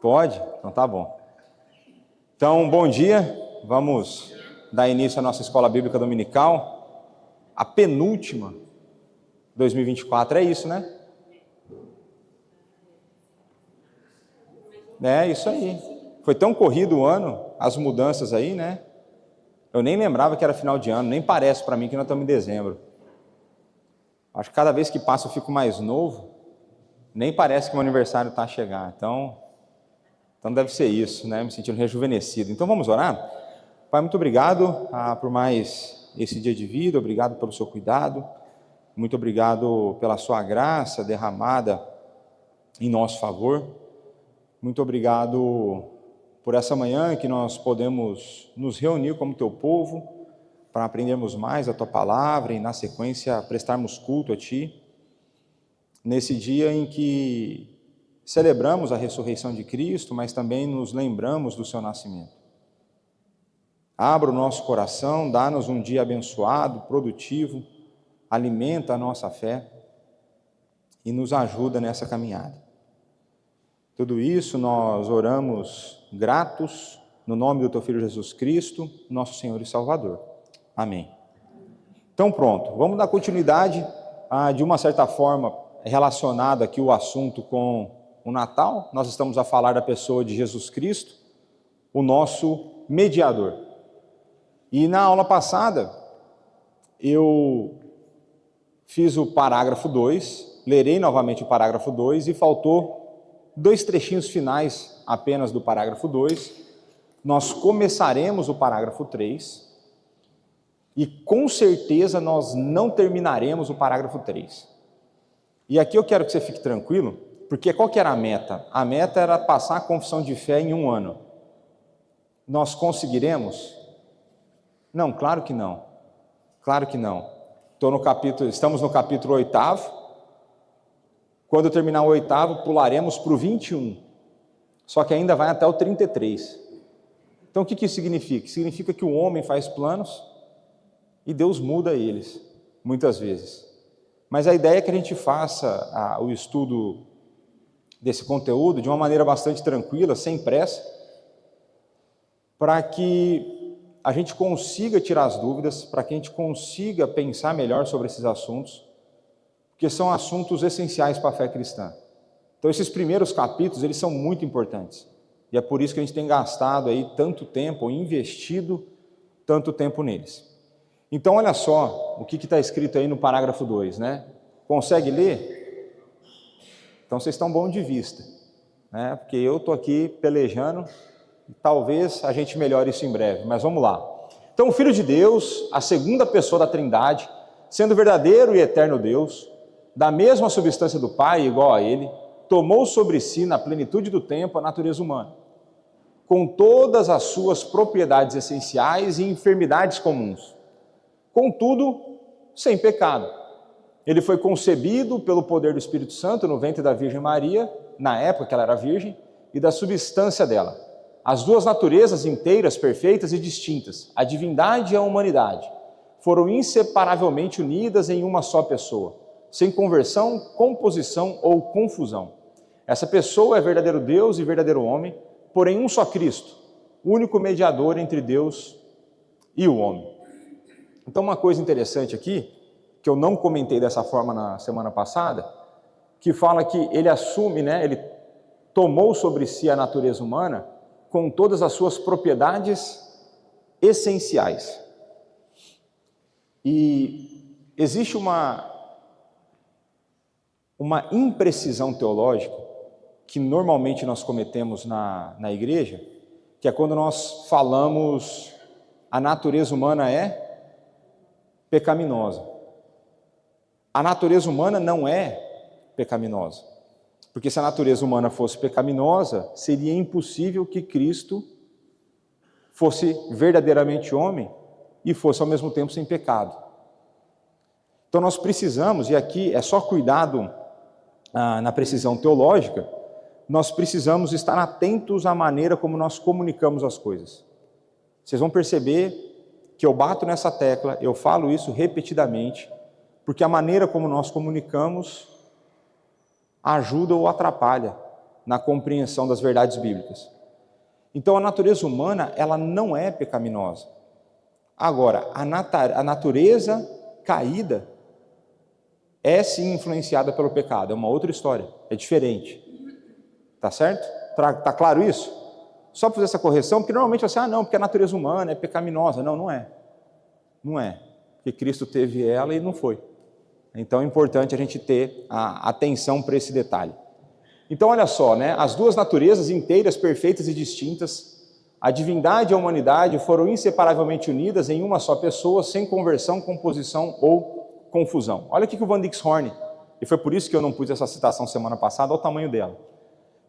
Pode? Então tá bom. Então, bom dia. Vamos dar início à nossa Escola Bíblica Dominical. A penúltima, 2024, é isso, né? É isso aí. Foi tão corrido o ano, as mudanças aí, né? Eu nem lembrava que era final de ano, nem parece para mim que nós estamos em dezembro. Acho que cada vez que passa eu fico mais novo, nem parece que o meu aniversário está a chegar. Então deve ser isso, né? Me sentindo rejuvenescido. Então vamos orar? Pai, muito obrigado por mais esse dia de vida, obrigado pelo seu cuidado, muito obrigado pela sua graça derramada em nosso favor, muito obrigado por essa manhã que nós podemos nos reunir como teu povo, para aprendermos mais a tua palavra e na sequência prestarmos culto a ti, nesse dia em que celebramos a ressurreição de Cristo, mas também nos lembramos do seu nascimento. Abra o nosso coração, dá-nos um dia abençoado, produtivo, alimenta a nossa fé e nos ajuda nessa caminhada. Tudo isso nós oramos gratos no nome do teu Filho Jesus Cristo, nosso Senhor e Salvador. Amém. Então pronto, vamos dar continuidade de uma certa forma relacionado aqui o assunto com o Natal. Nós estamos a falar da pessoa de Jesus Cristo, o nosso mediador. E na aula passada, eu fiz o parágrafo 2, lerei novamente o parágrafo 2 e faltou 2 trechinhos finais apenas do parágrafo 2. Nós começaremos o parágrafo 3 e com certeza nós não terminaremos o parágrafo 3. E aqui eu quero que você fique tranquilo, porque qual que era a meta? A meta era passar a confissão de fé em 1 ano. Nós conseguiremos? Não, claro que não. Claro que não. Estamos no capítulo 8º. Quando eu terminar o 8º, pularemos para o 21. Só que ainda vai até o 33. Então o que isso significa? Significa que o homem faz planos e Deus muda eles, muitas vezes. Mas a ideia é que a gente faça o estudo desse conteúdo de uma maneira bastante tranquila, sem pressa, para que a gente consiga tirar as dúvidas, para que a gente consiga pensar melhor sobre esses assuntos, porque são assuntos essenciais para a fé cristã. Então esses primeiros capítulos, eles são muito importantes, e é por isso que a gente tem gastado aí tanto tempo, ou investido tanto tempo neles. Então olha só o que está escrito aí no parágrafo 2, né? Consegue ler? Então vocês estão bons de vista, né? Porque eu estou aqui pelejando, e talvez a gente melhore isso em breve, mas vamos lá. Então o Filho de Deus, a segunda pessoa da Trindade, sendo verdadeiro e eterno Deus, da mesma substância do Pai, igual a Ele, tomou sobre si, na plenitude do tempo, a natureza humana, com todas as suas propriedades essenciais e enfermidades comuns, contudo, sem pecado. Ele foi concebido pelo poder do Espírito Santo no ventre da Virgem Maria, na época que ela era virgem, e da substância dela. As duas naturezas inteiras, perfeitas e distintas, a divindade e a humanidade, foram inseparavelmente unidas em uma só pessoa, sem conversão, composição ou confusão. Essa pessoa é verdadeiro Deus e verdadeiro homem, porém um só Cristo, único mediador entre Deus e o homem. Então uma coisa interessante aqui, que eu não comentei dessa forma na semana passada, que fala que ele assume, né, ele tomou sobre si a natureza humana com todas as suas propriedades essenciais. E existe uma imprecisão teológica que normalmente nós cometemos na igreja, que é quando nós falamos a natureza humana é pecaminosa. A natureza humana não é pecaminosa, porque se a natureza humana fosse pecaminosa, seria impossível que Cristo fosse verdadeiramente homem e fosse ao mesmo tempo sem pecado. Então nós precisamos, e aqui é só cuidado na precisão teológica, nós precisamos estar atentos à maneira como nós comunicamos as coisas. Vocês vão perceber que eu bato nessa tecla, eu falo isso repetidamente, porque a maneira como nós comunicamos ajuda ou atrapalha na compreensão das verdades bíblicas. Então a natureza humana, ela não é pecaminosa. Agora, a natureza caída é sim influenciada pelo pecado, é uma outra história, é diferente. Tá certo? Tá claro isso? Só para fazer essa correção, porque normalmente você, não, porque a natureza humana é pecaminosa. Não, não é. Não é. Porque Cristo teve ela e não foi. Então é importante a gente ter a atenção para esse detalhe. Então olha só, né? As duas naturezas inteiras, perfeitas e distintas, a divindade e a humanidade foram inseparavelmente unidas em uma só pessoa, sem conversão, composição ou confusão. Olha o que o Van Dixhoorn, e foi por isso que eu não pus essa citação semana passada, olha o tamanho dela.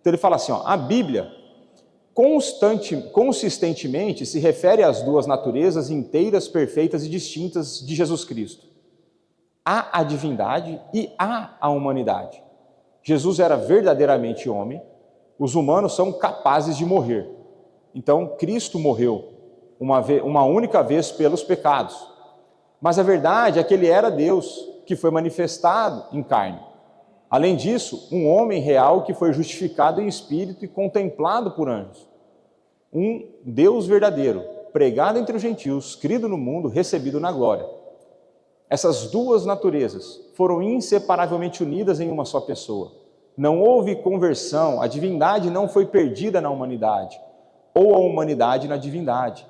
Então ele fala assim, a Bíblia consistentemente se refere às duas naturezas inteiras, perfeitas e distintas de Jesus Cristo. Há a divindade e há a humanidade. Jesus era verdadeiramente homem, os humanos são capazes de morrer. Então Cristo morreu uma única vez pelos pecados. Mas a verdade é que ele era Deus, que foi manifestado em carne. Além disso, um homem real que foi justificado em espírito e contemplado por anjos. Um Deus verdadeiro, pregado entre os gentios, crido no mundo, recebido na glória. Essas duas naturezas foram inseparavelmente unidas em uma só pessoa. Não houve conversão, a divindade não foi perdida na humanidade, ou a humanidade na divindade.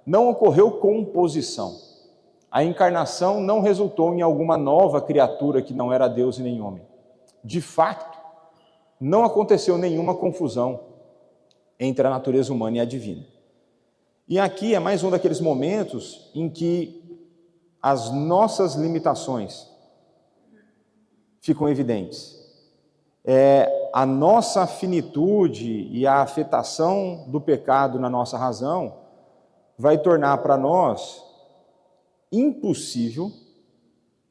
Não ocorreu composição. A encarnação não resultou em alguma nova criatura que não era Deus e nem homem. De fato, não aconteceu nenhuma confusão entre a natureza humana e a divina. E aqui é mais um daqueles momentos em que as nossas ficam evidentes. A nossa finitude e a afetação do pecado na nossa razão vai tornar para nós impossível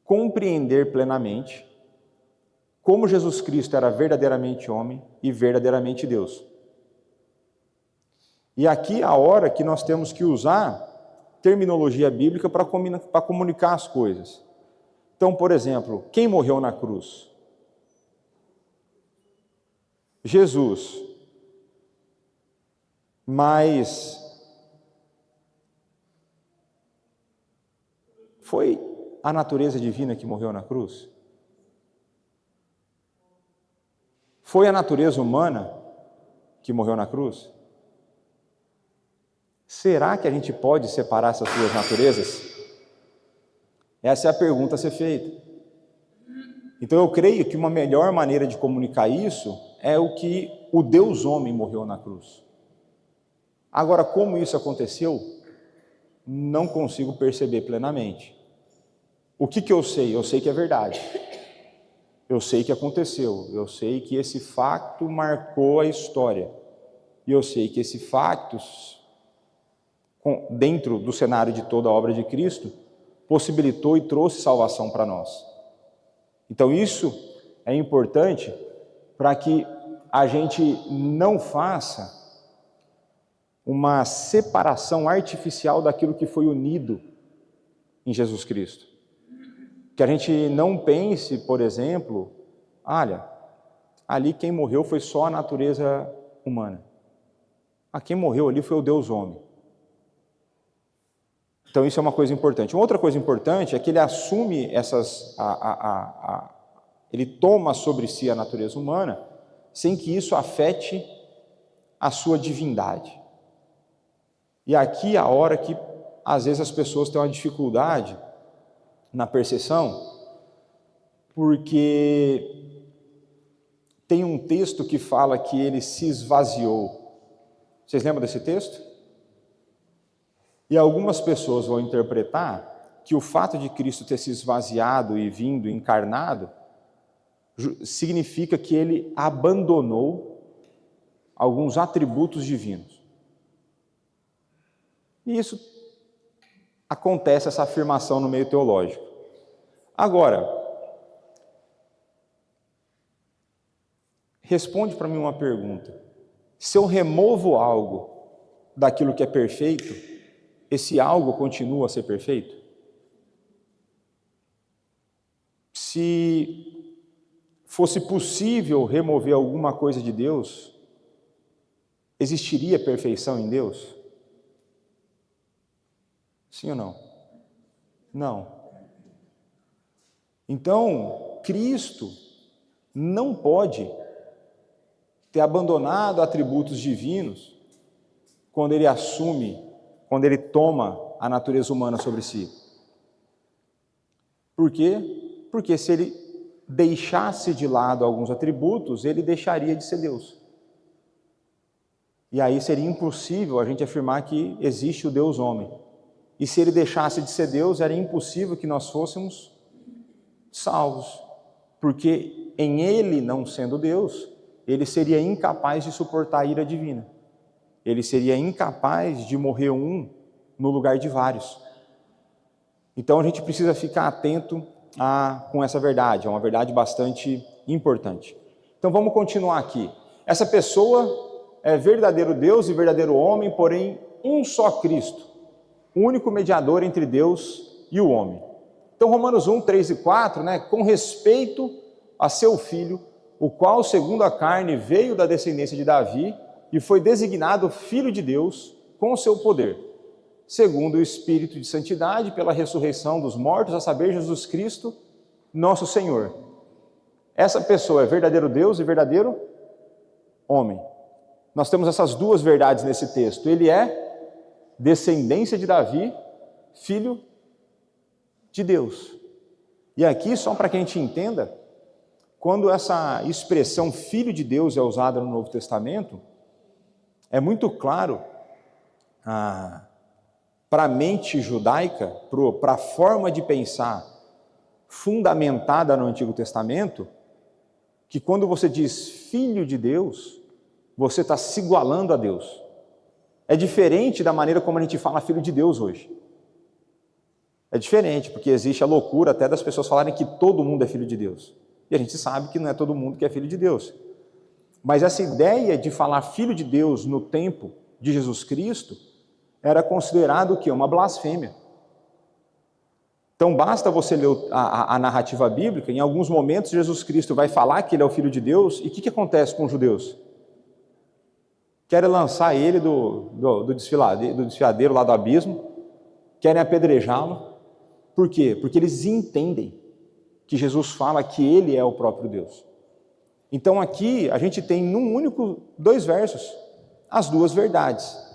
compreender plenamente como Jesus Cristo era verdadeiramente homem e verdadeiramente Deus. E aqui é a hora que nós temos que usar terminologia bíblica para comunicar as coisas. Então, por exemplo, quem morreu na cruz? Jesus. Mas foi a natureza divina que morreu na cruz? Foi a natureza humana que morreu na cruz? Será que a gente pode separar essas duas naturezas? Essa é a pergunta a ser feita. Então eu creio que uma melhor maneira de comunicar isso é o que o Deus homem morreu na cruz. Agora, como isso aconteceu, não consigo perceber plenamente. O que eu sei? Eu sei que é verdade. Eu sei que aconteceu. Eu sei que esse fato marcou a história. E eu sei que esse fato, dentro do cenário de toda a obra de Cristo, possibilitou e trouxe salvação para nós. Então isso é importante para que a gente não faça uma separação artificial daquilo que foi unido em Jesus Cristo. Que a gente não pense, por exemplo, olha, ali quem morreu foi só a natureza humana. Quem morreu ali foi o Deus homem. Então isso é uma coisa importante. Uma outra coisa importante é que ele assume ele toma sobre si a natureza humana sem que isso afete a sua divindade. E aqui é a hora que às vezes as pessoas têm uma dificuldade na percepção, porque tem um texto que fala que ele se esvaziou. Vocês lembram desse texto? E algumas pessoas vão interpretar que o fato de Cristo ter se esvaziado e vindo encarnado significa que ele abandonou alguns atributos divinos. E isso acontece, essa afirmação no meio teológico. Agora, responde para mim uma pergunta. Se eu removo algo daquilo que é perfeito, esse algo continua a ser perfeito? Se fosse possível remover alguma coisa de Deus, existiria perfeição em Deus? Sim ou não? Não. Então, Cristo não pode ter abandonado atributos divinos quando ele assume, quando ele toma a natureza humana sobre si. Por quê? Porque se ele deixasse de lado alguns atributos, ele deixaria de ser Deus. E aí seria impossível a gente afirmar que existe o Deus homem. E se ele deixasse de ser Deus, era impossível que nós fôssemos salvos. Porque em ele, não sendo Deus, ele seria incapaz de suportar a ira divina. Ele seria incapaz de morrer um no lugar de vários. Então a gente precisa ficar atento com essa verdade, é uma verdade bastante importante. Então vamos continuar aqui. Essa pessoa é verdadeiro Deus e verdadeiro homem, porém um só Cristo, o único mediador entre Deus e o homem. Então Romanos 1, 3 e 4, com respeito a seu filho, o qual segundo a carne veio da descendência de Davi e foi designado Filho de Deus com o seu poder, segundo o Espírito de santidade, pela ressurreição dos mortos, a saber, Jesus Cristo, nosso Senhor. Essa pessoa é verdadeiro Deus e verdadeiro homem. Nós temos essas duas verdades nesse texto. Ele é descendência de Davi, filho de Deus. E aqui, só para que a gente entenda, quando essa expressão filho de Deus é usada no Novo Testamento, é muito claro para a mente judaica, para a forma de pensar fundamentada no Antigo Testamento, que quando você diz filho de Deus, você está se igualando a Deus. É diferente da maneira como a gente fala filho de Deus hoje. É diferente, porque existe a loucura até das pessoas falarem que todo mundo é filho de Deus. E a gente sabe que não é todo mundo que é filho de Deus. Mas essa ideia de falar filho de Deus no tempo de Jesus Cristo era considerado o quê? Uma blasfêmia. Então basta você ler a narrativa bíblica, em alguns momentos Jesus Cristo vai falar que ele é o Filho de Deus, e o que acontece com os judeus? Querem lançar ele do desfiladeiro lá do abismo, querem apedrejá-lo. Por quê? Porque eles entendem que Jesus fala que ele é o próprio Deus. Então aqui a gente tem dois versos, as duas verdades.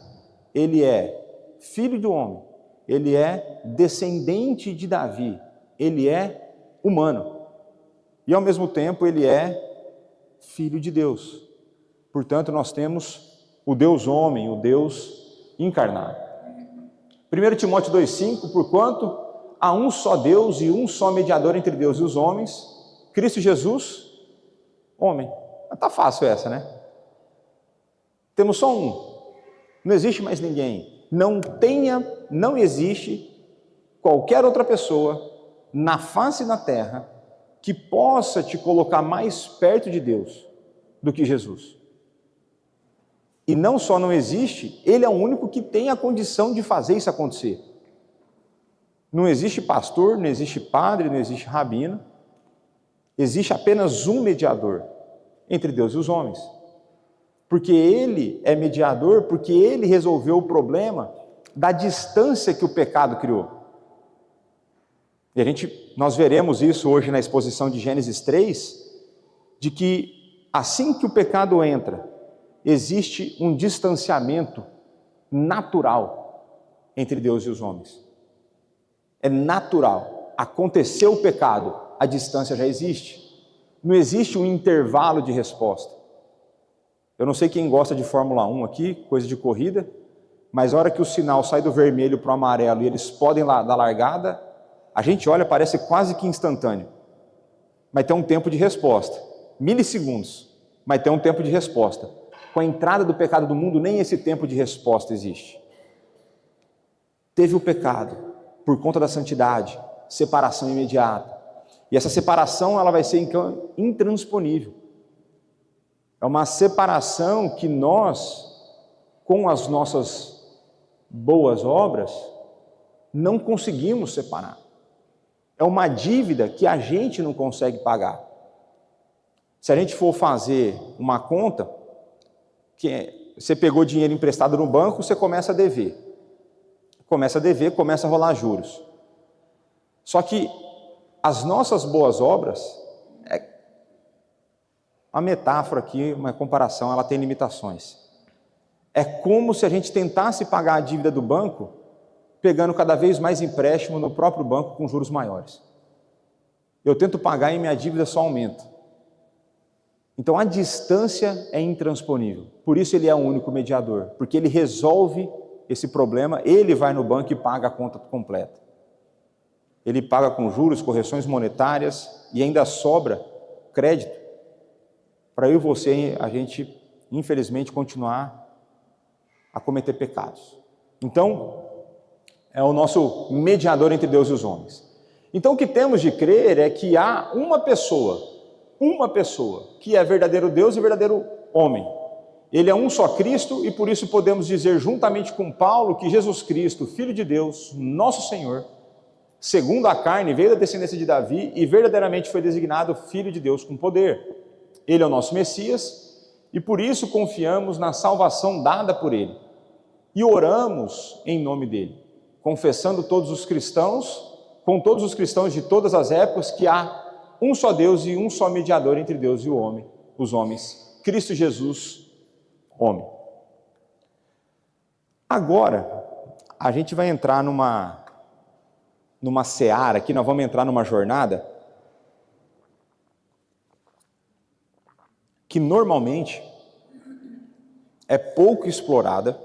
Ele é filho do homem, ele é descendente de Davi, ele é humano. E ao mesmo tempo ele é filho de Deus. Portanto, nós temos o Deus homem, o Deus encarnado. 1 Timóteo 2,5, porquanto há um só Deus e um só mediador entre Deus e os homens, Cristo Jesus, homem. Está fácil essa, né? Temos só um. Não existe mais ninguém. Não existe qualquer outra pessoa na face da terra que possa te colocar mais perto de Deus do que Jesus. E não só não existe, ele é o único que tem a condição de fazer isso acontecer. Não existe pastor, não existe padre, não existe rabino. Existe apenas um mediador entre Deus e os homens. Porque ele é mediador, porque ele resolveu o problema da distância que o pecado criou. E nós veremos isso hoje na exposição de Gênesis 3, de que assim que o pecado entra, existe um distanciamento natural entre Deus e os homens. É natural. Aconteceu o pecado, a distância já existe. Não existe um intervalo de resposta. Eu não sei quem gosta de Fórmula 1 aqui, coisa de corrida, mas a hora que o sinal sai do vermelho para o amarelo e eles podem dar largada, a gente olha, parece quase que instantâneo. Mas tem um tempo de resposta. Milissegundos, mas tem um tempo de resposta. Com a entrada do pecado do mundo, nem esse tempo de resposta existe. Teve o pecado, por conta da santidade, separação imediata. E essa separação ela vai ser então intransponível. É uma separação que nós, com as nossas boas obras, não conseguimos separar. É uma dívida que a gente não consegue pagar. Se a gente for fazer uma conta, que você pegou dinheiro emprestado no banco, você começa a dever. Começa a rolar juros. Só que as nossas boas obras, a metáfora aqui, uma comparação, ela tem limitações. É como se a gente tentasse pagar a dívida do banco, pegando cada vez mais empréstimo no próprio banco com juros maiores. Eu tento pagar e minha dívida só aumenta. Então a distância é intransponível. Por isso ele é o único mediador, porque ele resolve esse problema, ele vai no banco e paga a conta completa. Ele paga com juros, correções monetárias e ainda sobra crédito para eu e você, a gente, infelizmente, continuar a cometer pecados. Então, é o nosso mediador entre Deus e os homens. Então, o que temos de crer é que há uma pessoa que é verdadeiro Deus e verdadeiro homem. Ele é um só Cristo e por isso podemos dizer juntamente com Paulo que Jesus Cristo, Filho de Deus, nosso Senhor, segundo a carne, veio da descendência de Davi e verdadeiramente foi designado Filho de Deus com poder. Ele é o nosso Messias e por isso confiamos na salvação dada por Ele. E oramos em nome dEle, confessando todos os cristãos, com todos os cristãos de todas as épocas, que há um só Deus e um só mediador entre Deus e o homem, os homens, Cristo Jesus, homem. Agora, a gente vai entrar numa seara aqui, nós vamos entrar numa jornada que normalmente é pouco explorada,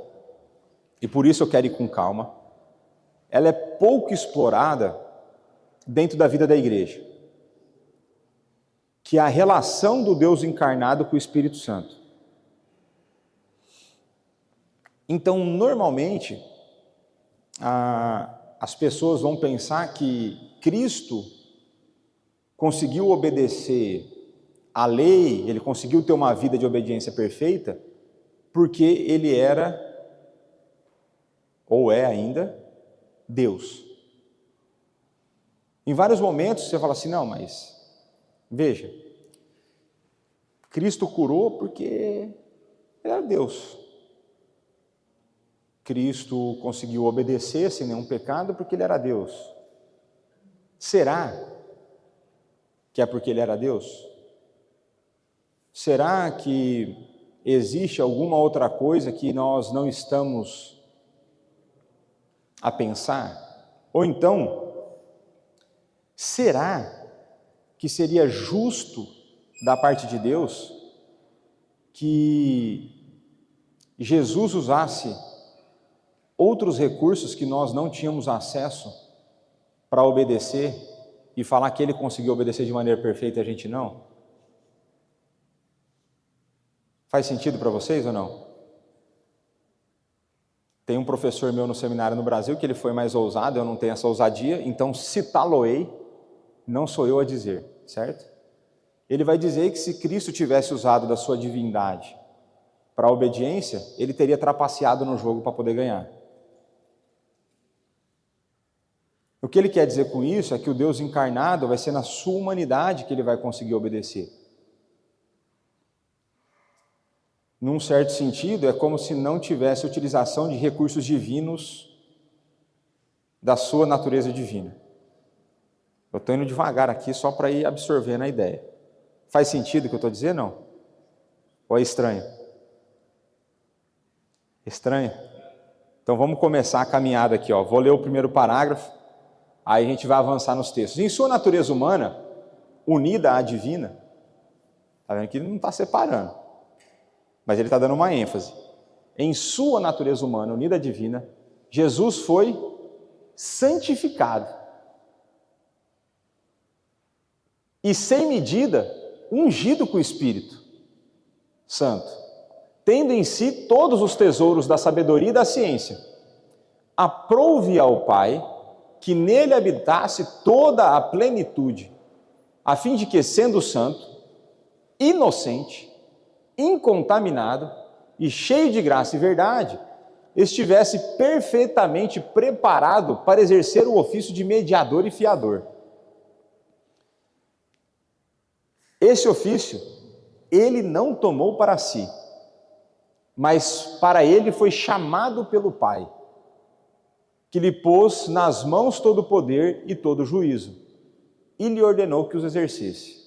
e por isso eu quero ir com calma. Ela é pouco explorada dentro da vida da igreja, que é a relação do Deus encarnado com o Espírito Santo. Então, normalmente, as pessoas vão pensar que Cristo conseguiu obedecer à lei, ele conseguiu ter uma vida de obediência perfeita, porque ele era, ou é ainda, Deus. Em vários momentos você fala assim, não, mas veja, Cristo curou porque ele era Deus. Cristo conseguiu obedecer sem nenhum pecado porque ele era Deus. Será que é porque ele era Deus? Será que existe alguma outra coisa que nós não estamos a pensar? Ou então, será que seria justo da parte de Deus que Jesus usasse outros recursos que nós não tínhamos acesso para obedecer e falar que ele conseguiu obedecer de maneira perfeita e a gente não? Faz sentido para vocês ou não? Tem um professor meu no seminário no Brasil que ele foi mais ousado, eu não tenho essa ousadia, então citá-lo-ei, não sou eu a dizer, certo? Ele vai dizer que se Cristo tivesse usado da sua divindade para a obediência, ele teria trapaceado no jogo para poder ganhar. O que ele quer dizer com isso é que o Deus encarnado vai ser na sua humanidade que ele vai conseguir obedecer. Num certo sentido, é como se não tivesse utilização de recursos divinos da sua natureza divina. Eu estou indo devagar aqui só para ir absorvendo a ideia. Faz sentido o que eu estou dizendo, não? Ou é estranho? Estranho? Então vamos começar a caminhada aqui, ó. Vou ler o primeiro parágrafo, aí a gente vai avançar nos textos. Em sua natureza humana, unida à divina, está vendo que ele não está separando, mas ele está dando uma ênfase. Em sua natureza humana, unida à divina, Jesus foi santificado e sem medida ungido com o Espírito Santo, tendo em si todos os tesouros da sabedoria e da ciência. Aprouve ao Pai que nele habitasse toda a plenitude, a fim de que, sendo santo, inocente, incontaminado e cheio de graça e verdade, estivesse perfeitamente preparado para exercer o ofício de mediador e fiador. Esse ofício ele não tomou para si, mas para ele foi chamado pelo Pai, que lhe pôs nas mãos todo o poder e todo o juízo, e lhe ordenou que os exercesse.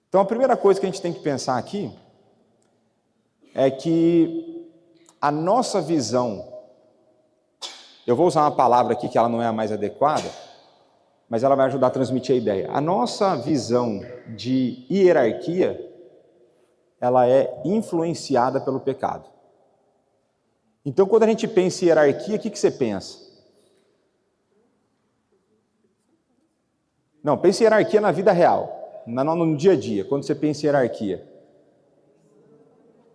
Então a primeira coisa que a gente tem que pensar aqui é que a nossa visão, eu vou usar uma palavra aqui que ela não é a mais adequada, mas ela vai ajudar a transmitir a ideia. A nossa visão de hierarquia, ela é influenciada pelo pecado. Então, quando a gente pensa em hierarquia, o que você pensa? Não, pensa em hierarquia na vida real, no dia a dia, quando você pensa em hierarquia.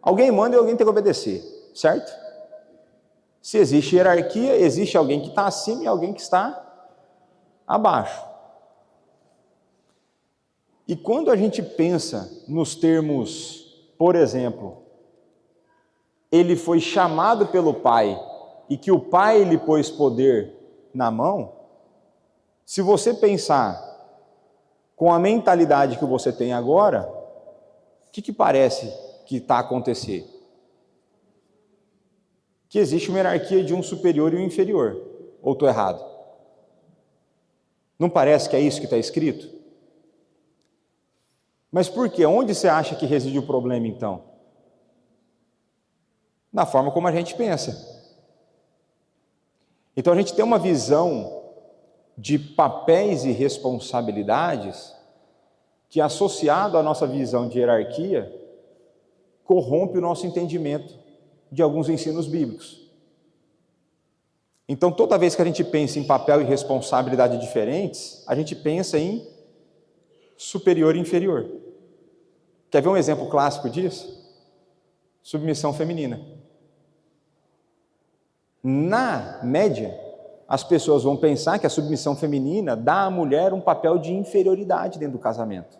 Alguém manda e alguém tem que obedecer, certo? Se existe hierarquia, existe alguém que está acima e alguém que está abaixo. E quando a gente pensa nos termos, por exemplo, ele foi chamado pelo Pai e que o Pai lhe pôs poder na mão, se você pensar com a mentalidade que você tem agora, o que parece que está a acontecer? Que existe uma hierarquia de um superior e um inferior. Ou estou errado? Não parece que é isso que está escrito? Mas por quê? Onde você acha que reside o problema, então? Na forma como a gente pensa. Então a gente tem uma visão de papéis e responsabilidades que, associado à nossa visão de hierarquia, corrompe o nosso entendimento de alguns ensinos bíblicos. Então, toda vez que a gente pensa em papel e responsabilidade diferentes, a gente pensa em superior e inferior. Quer ver um exemplo clássico disso? Submissão feminina. Na média, as pessoas vão pensar que a submissão feminina dá à mulher um papel de inferioridade dentro do casamento.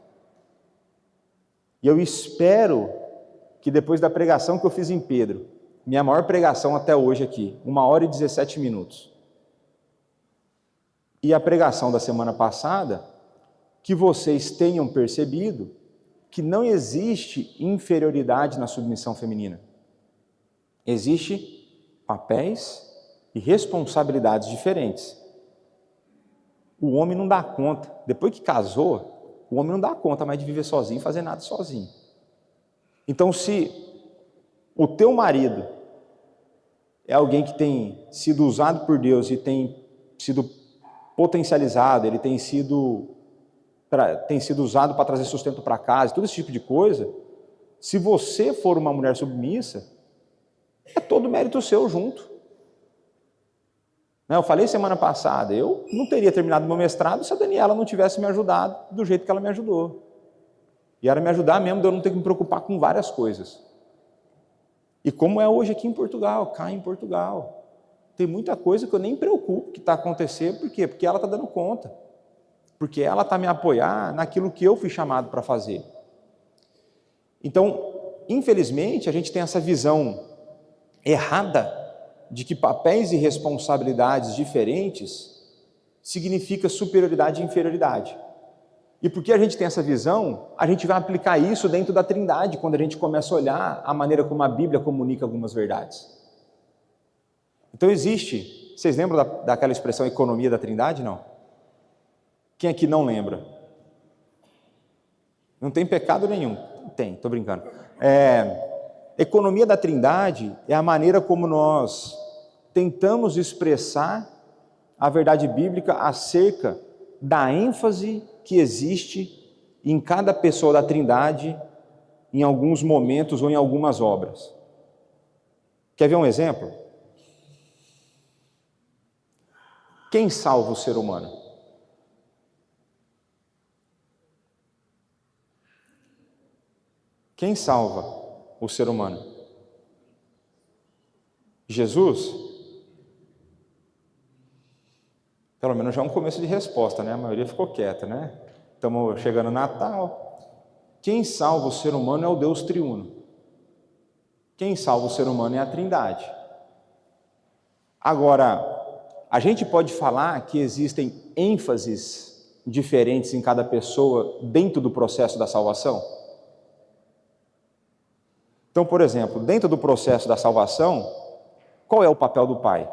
E eu espero que depois da pregação que eu fiz em Pedro, minha maior pregação até hoje aqui, 1h17, e a pregação da semana passada, que vocês tenham percebido que não existe inferioridade na submissão feminina. Existe papéis e responsabilidades diferentes. O homem não dá conta, depois que casou, o homem não dá conta mais de viver sozinho e fazer nada sozinho. Então, se o teu marido é alguém que tem sido usado por Deus e tem sido potencializado, ele tem sido usado para trazer sustento para casa, todo esse tipo de coisa, se você for uma mulher submissa, é todo mérito seu junto. Eu falei semana passada, eu não teria terminado meu mestrado se a Daniela não tivesse me ajudado do jeito que ela me ajudou. E era me ajudar mesmo de eu não ter que me preocupar com várias coisas. E como é hoje aqui em Portugal, cá em Portugal, tem muita coisa que eu nem me preocupo que está acontecendo. Por quê? Porque ela está dando conta. Porque ela está me apoiando naquilo que eu fui chamado para fazer. Então, infelizmente, a gente tem essa visão errada de que papéis e responsabilidades diferentes significa superioridade e inferioridade. E porque a gente tem essa visão, a gente vai aplicar isso dentro da Trindade, quando a gente começa a olhar a maneira como a Bíblia comunica algumas verdades. Então existe, vocês lembram daquela expressão economia da Trindade? Não? Quem aqui não lembra? Não tem pecado nenhum. Tem, estou brincando. Economia da Trindade é a maneira como nós tentamos expressar a verdade bíblica acerca da ênfase que existe em cada pessoa da Trindade, em alguns momentos ou em algumas obras. Quer ver um exemplo? Quem salva o ser humano? Quem salva o ser humano? Jesus? Pelo menos já é um começo de resposta, né? A maioria ficou quieta, né? Estamos chegando no Natal. Quem salva o ser humano é o Deus triuno. Quem salva o ser humano é a Trindade. Agora, a gente pode falar que existem ênfases diferentes em cada pessoa dentro do processo da salvação? Então, por exemplo, dentro do processo da salvação, qual é o papel do pai?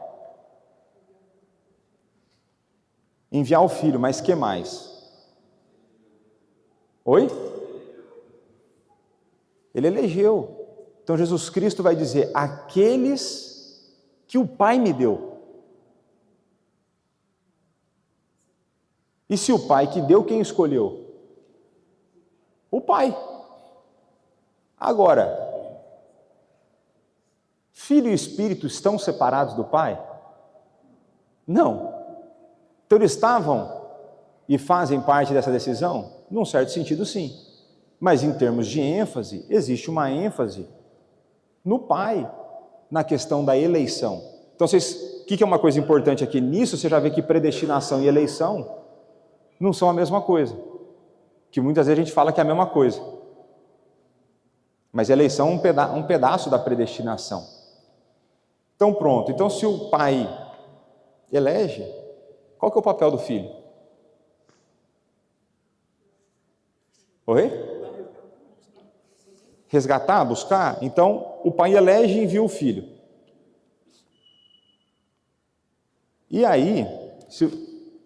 Enviar o filho, mas que mais? Oi? Ele elegeu. Então Jesus Cristo vai dizer: aqueles que o Pai me deu. E se o Pai que deu, quem escolheu? O Pai. Agora, Filho e Espírito estão separados do Pai? Não. Então eles estavam e fazem parte dessa decisão? Num certo sentido, sim. Mas em termos de ênfase, existe uma ênfase no Pai, na questão da eleição. Então, o que é uma coisa importante aqui? Nisso você já vê que predestinação e eleição não são a mesma coisa. Que muitas vezes a gente fala que é a mesma coisa. Mas eleição é um pedaço da predestinação. Então pronto, então se o pai elege, qual que é o papel do filho? Oi? Resgatar, buscar? Então o pai elege e envia o filho. E aí,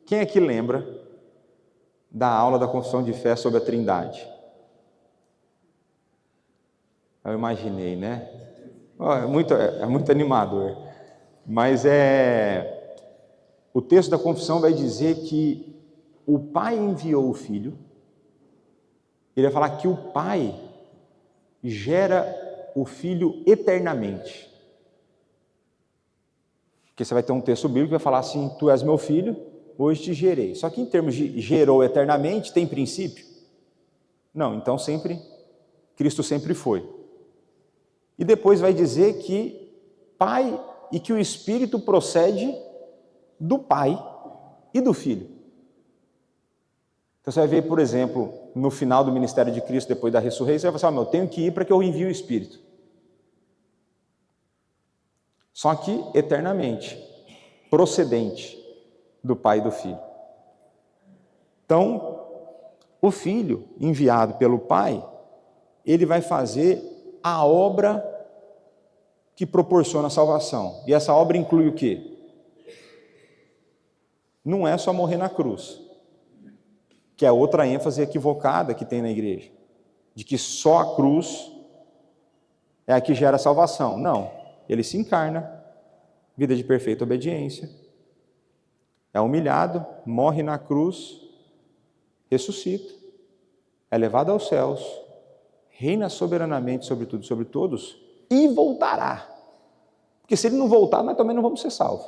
quem aqui lembra da aula da confissão de fé sobre a Trindade? Eu imaginei, né? É muito animador. Mas o texto da confissão vai dizer que o Pai enviou o Filho. Ele vai falar que o Pai gera o Filho eternamente. Porque você vai ter um texto bíblico que vai falar assim: tu és meu filho, hoje te gerei. Só que em termos de gerou eternamente, tem princípio? Não, então Cristo sempre foi. E depois vai dizer que Pai e que o Espírito procede do Pai e do Filho. Então você vai ver, por exemplo, no final do ministério de Cristo, depois da ressurreição, você vai falar: eu tenho que ir para que eu envie o Espírito. Só que eternamente, procedente do Pai e do Filho. Então, o Filho, enviado pelo Pai, ele vai fazer a obra que proporciona a salvação. E essa obra inclui o quê? Não é só morrer na cruz, que é outra ênfase equivocada que tem na igreja, de que só a cruz é a que gera a salvação. Não, ele se encarna, vida de perfeita obediência, é humilhado, morre na cruz, ressuscita, é levado aos céus, reina soberanamente sobre tudo e sobre todos, e voltará. Porque se ele não voltar, nós também não vamos ser salvos.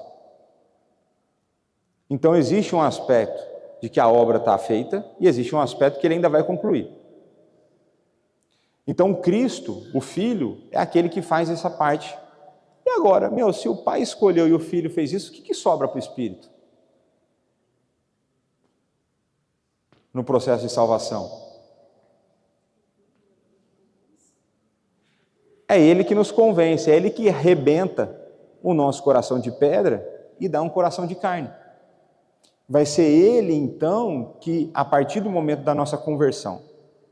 Então existe um aspecto de que a obra está feita, e existe um aspecto que ele ainda vai concluir. Então Cristo, o Filho, é aquele que faz essa parte. E agora, se o Pai escolheu e o Filho fez isso, o que sobra para o Espírito? No processo de salvação. É Ele que nos convence, é Ele que arrebenta o nosso coração de pedra e dá um coração de carne. Vai ser Ele, então, que a partir do momento da nossa conversão,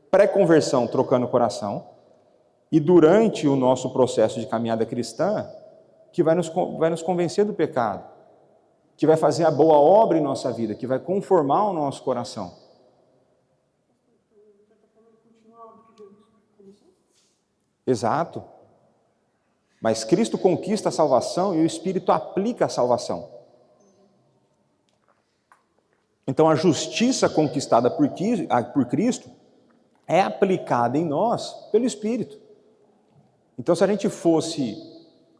pré-conversão, trocando o coração, e durante o nosso processo de caminhada cristã, que vai nos convencer do pecado, que vai fazer a boa obra em nossa vida, que vai conformar o nosso coração. Exato. Mas Cristo conquista a salvação e o Espírito aplica a salvação. Então a justiça conquistada por Cristo é aplicada em nós pelo Espírito. Então se a gente fosse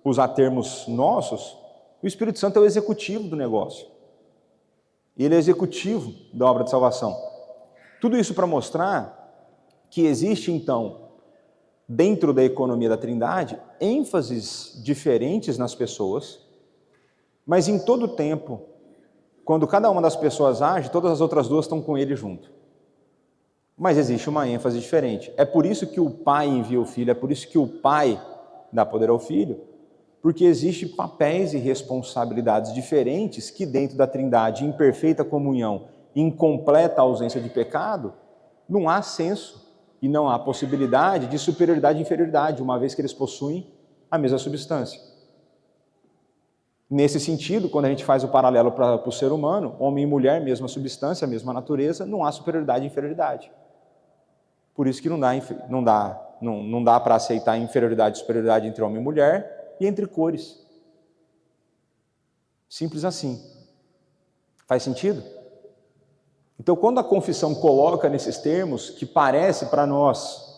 usar termos nossos, o Espírito Santo é o executivo do negócio. E ele é executivo da obra de salvação. Tudo isso para mostrar que existe então, dentro da economia da Trindade, ênfases diferentes nas pessoas, mas em todo tempo, quando cada uma das pessoas age, todas as outras duas estão com ele junto. Mas existe uma ênfase diferente. É por isso que o Pai envia o Filho, é por isso que o Pai dá poder ao Filho, porque existem papéis e responsabilidades diferentes que dentro da Trindade, em perfeita comunhão, em completa ausência de pecado, não há senso e não há possibilidade de superioridade e inferioridade, uma vez que eles possuem a mesma substância. Nesse sentido, quando a gente faz o paralelo para o ser humano, homem e mulher, mesma substância, mesma natureza, não há superioridade e inferioridade. Por isso que não dá para aceitar inferioridade e superioridade entre homem e mulher e entre cores. Simples assim. Faz sentido? Então, quando a confissão coloca nesses termos, que parece para nós,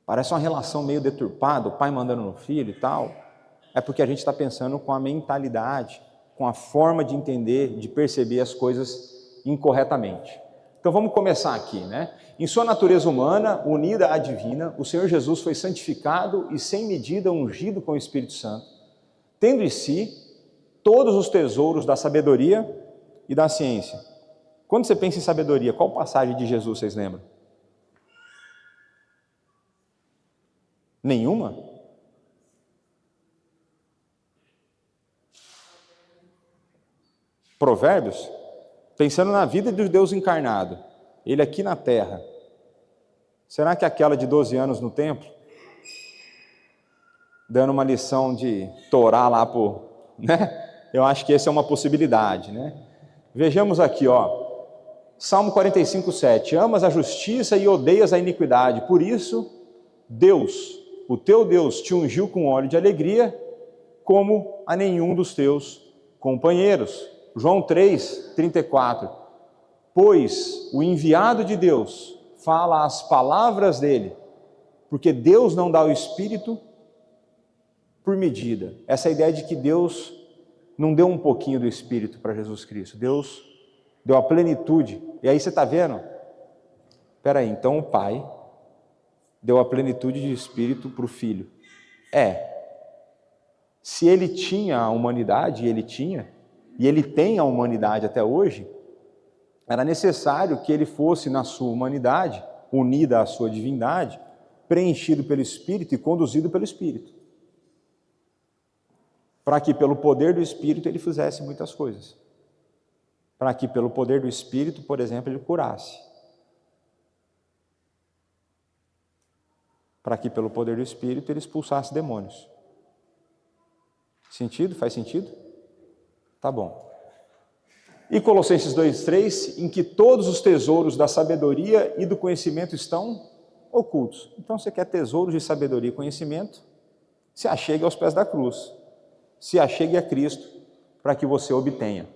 parece uma relação meio deturpada, o pai mandando no filho e tal, é porque a gente está pensando com a mentalidade, com a forma de entender, de perceber as coisas incorretamente. Então vamos começar aqui, né? Em sua natureza humana, unida à divina, o Senhor Jesus foi santificado e sem medida ungido com o Espírito Santo, tendo em si todos os tesouros da sabedoria e da ciência. Quando você pensa em sabedoria, qual passagem de Jesus vocês lembram? Nenhuma? Provérbios? Pensando na vida de Deus encarnado, ele aqui na terra, será que aquela de 12 anos no templo, dando uma lição de Torá lá né? Eu acho que essa é uma possibilidade, né? Vejamos aqui, Salmo 45:7, amas a justiça e odeias a iniquidade, por isso Deus, o teu Deus, te ungiu com óleo de alegria, como a nenhum dos teus companheiros. João 3:34, pois o enviado de Deus fala as palavras dele, porque Deus não dá o Espírito por medida. Essa ideia de que Deus não deu um pouquinho do Espírito para Jesus Cristo, Deus deu a plenitude. E aí você está vendo? Então o Pai deu a plenitude de Espírito para o Filho. Se ele tinha a humanidade, e ele tem a humanidade até hoje, era necessário que ele fosse na sua humanidade, unida à sua divindade, preenchido pelo Espírito e conduzido pelo Espírito, para que pelo poder do Espírito ele fizesse muitas coisas, para que pelo poder do Espírito, por exemplo, ele curasse, para que pelo poder do Espírito ele expulsasse demônios. Sentido? Faz sentido? Tá bom. E Colossenses 2:3, em que todos os tesouros da sabedoria e do conhecimento estão ocultos. Então, você quer tesouros de sabedoria e conhecimento? Se achegue aos pés da cruz. Se achegue a Cristo para que você obtenha.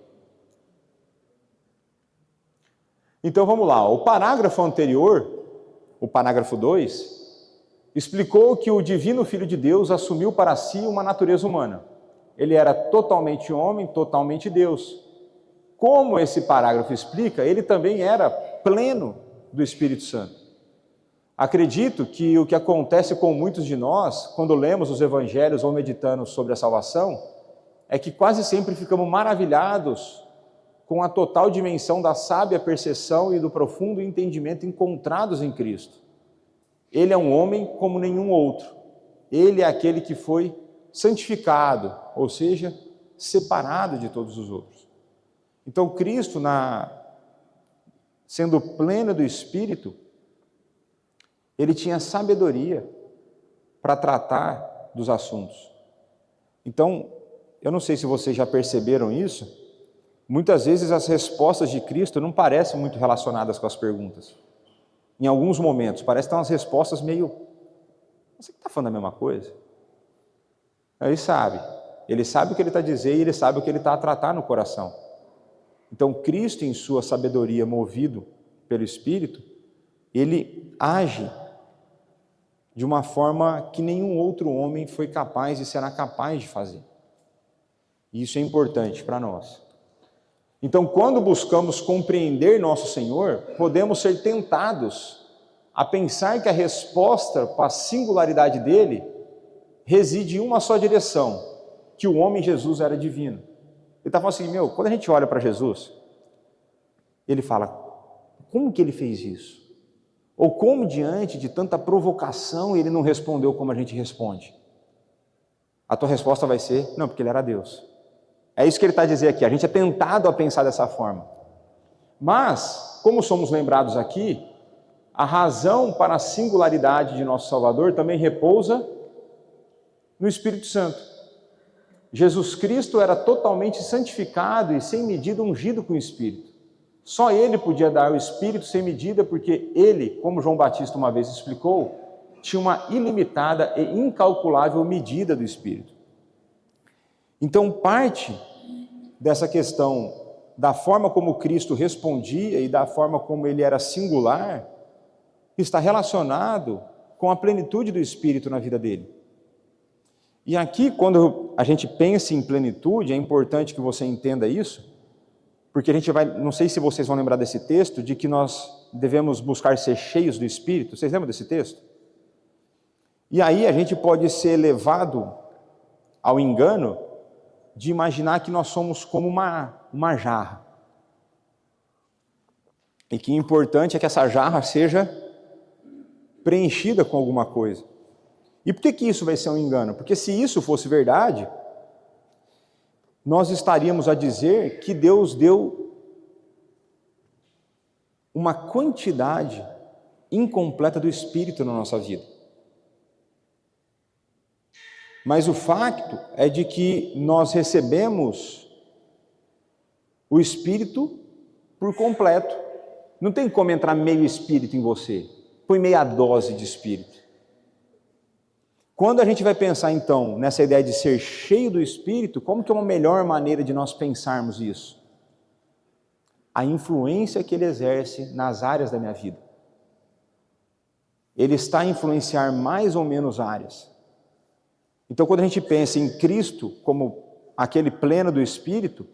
Então, vamos lá. O parágrafo anterior, o parágrafo 2, explicou que o divino Filho de Deus assumiu para si uma natureza humana. Ele era totalmente homem, totalmente Deus. Como esse parágrafo explica, ele também era pleno do Espírito Santo. Acredito que o que acontece com muitos de nós, quando lemos os evangelhos ou meditamos sobre a salvação, é que quase sempre ficamos maravilhados com a total dimensão da sábia percepção e do profundo entendimento encontrados em Cristo. Ele é um homem como nenhum outro. Ele é aquele que foi santificado, ou seja, separado de todos os outros. Então, Cristo, sendo pleno do Espírito, ele tinha sabedoria para tratar dos assuntos. Então, eu não sei se vocês já perceberam isso, muitas vezes as respostas de Cristo não parecem muito relacionadas com as perguntas. Em alguns momentos, parece que estão as respostas meio... Você está falando a mesma coisa? Ele sabe o que ele está a dizer e ele sabe o que ele está a tratar no coração. Então, Cristo, em sua sabedoria, movido pelo Espírito, ele age de uma forma que nenhum outro homem foi capaz e será capaz de fazer. E isso é importante para nós. Então, quando buscamos compreender nosso Senhor, podemos ser tentados a pensar que a resposta para a singularidade dele reside em uma só direção, que o homem Jesus era divino. Ele está falando assim, quando a gente olha para Jesus, ele fala, como que ele fez isso? Ou como diante de tanta provocação ele não respondeu como a gente responde? A tua resposta vai ser, não, porque ele era Deus. É isso que ele está a dizer aqui, a gente é tentado a pensar dessa forma. Mas, como somos lembrados aqui, a razão para a singularidade de nosso Salvador também repousa no Espírito Santo. Jesus Cristo era totalmente santificado e sem medida ungido com o Espírito. Só Ele podia dar o Espírito sem medida, porque Ele, como João Batista uma vez explicou, tinha uma ilimitada e incalculável medida do Espírito. Então, parte dessa questão da forma como Cristo respondia e da forma como Ele era singular, está relacionado com a plenitude do Espírito na vida dele. E aqui, quando a gente pensa em plenitude, é importante que você entenda isso, porque a gente vai, não sei se vocês vão lembrar desse texto, de que nós devemos buscar ser cheios do Espírito. Vocês lembram desse texto? E aí a gente pode ser levado ao engano de imaginar que nós somos como uma jarra. E que o importante é que essa jarra seja preenchida com alguma coisa. E por que isso vai ser um engano? Porque se isso fosse verdade, nós estaríamos a dizer que Deus deu uma quantidade incompleta do Espírito na nossa vida. Mas o facto é de que nós recebemos o Espírito por completo. Não tem como entrar meio Espírito em você. Põe meia dose de Espírito. Quando a gente vai pensar, então, nessa ideia de ser cheio do Espírito, como que é uma melhor maneira de nós pensarmos isso? A influência que Ele exerce nas áreas da minha vida. Ele está a influenciar mais ou menos áreas. Então, quando a gente pensa em Cristo como aquele pleno do Espírito,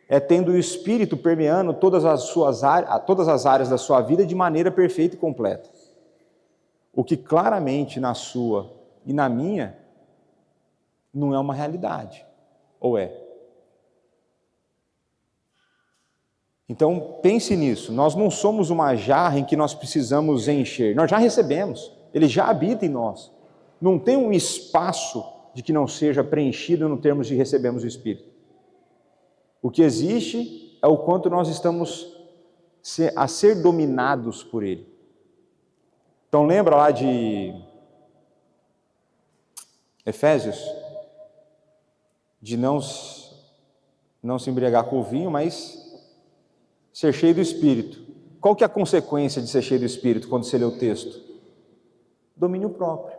é tendo o Espírito permeando todas as áreas da sua vida de maneira perfeita e completa. O que claramente na sua e na minha não é uma realidade, ou é? Então pense nisso, nós não somos uma jarra em que nós precisamos encher, nós já recebemos, Ele já habita em nós, não tem um espaço de que não seja preenchido no termos de recebemos o Espírito. O que existe é o quanto nós estamos a ser dominados por Ele. Então lembra lá de Efésios, de não se embriagar com o vinho, mas ser cheio do Espírito. Qual que é a consequência de ser cheio do Espírito quando você lê o texto? Domínio próprio.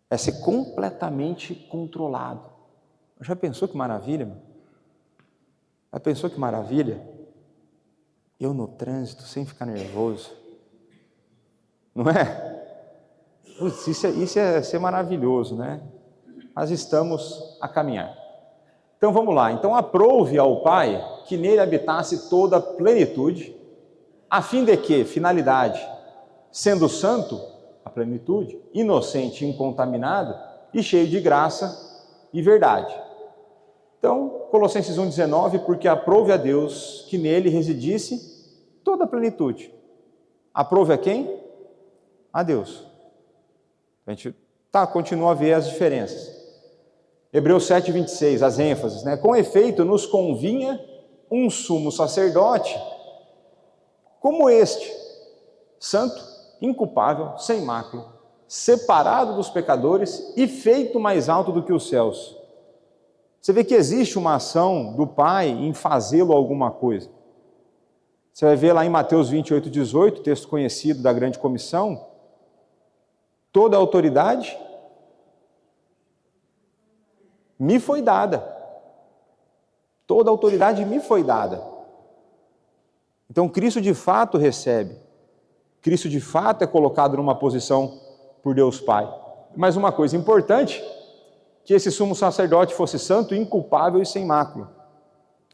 É ser completamente controlado. Já pensou que maravilha, meu? Já pensou que maravilha? Eu no trânsito, sem ficar nervoso. Não é? Putz, isso é ser maravilhoso, né? Mas estamos a caminhar. Então vamos lá. Então aprouve ao Pai que nele habitasse toda a plenitude, a fim de que, finalidade, sendo santo, a plenitude, inocente, incontaminado e cheio de graça e verdade. Então, Colossenses 1,19, porque aprouve a Deus que nele residisse toda a plenitude. Aprouve a quem? A Deus. A gente continua a ver as diferenças. Hebreus 7,26, as ênfases, né? Com efeito, nos convinha um sumo sacerdote como este, santo, inculpável, sem mácula, separado dos pecadores e feito mais alto do que os céus. Você vê que existe uma ação do Pai em fazê-lo alguma coisa. Você vai ver lá em Mateus 28,18, texto conhecido da grande comissão, toda a autoridade me foi dada. Toda a autoridade me foi dada. Então Cristo de fato recebe. Cristo de fato é colocado numa posição por Deus Pai. Mas uma coisa importante, que esse sumo sacerdote fosse santo, inculpável e sem mácula.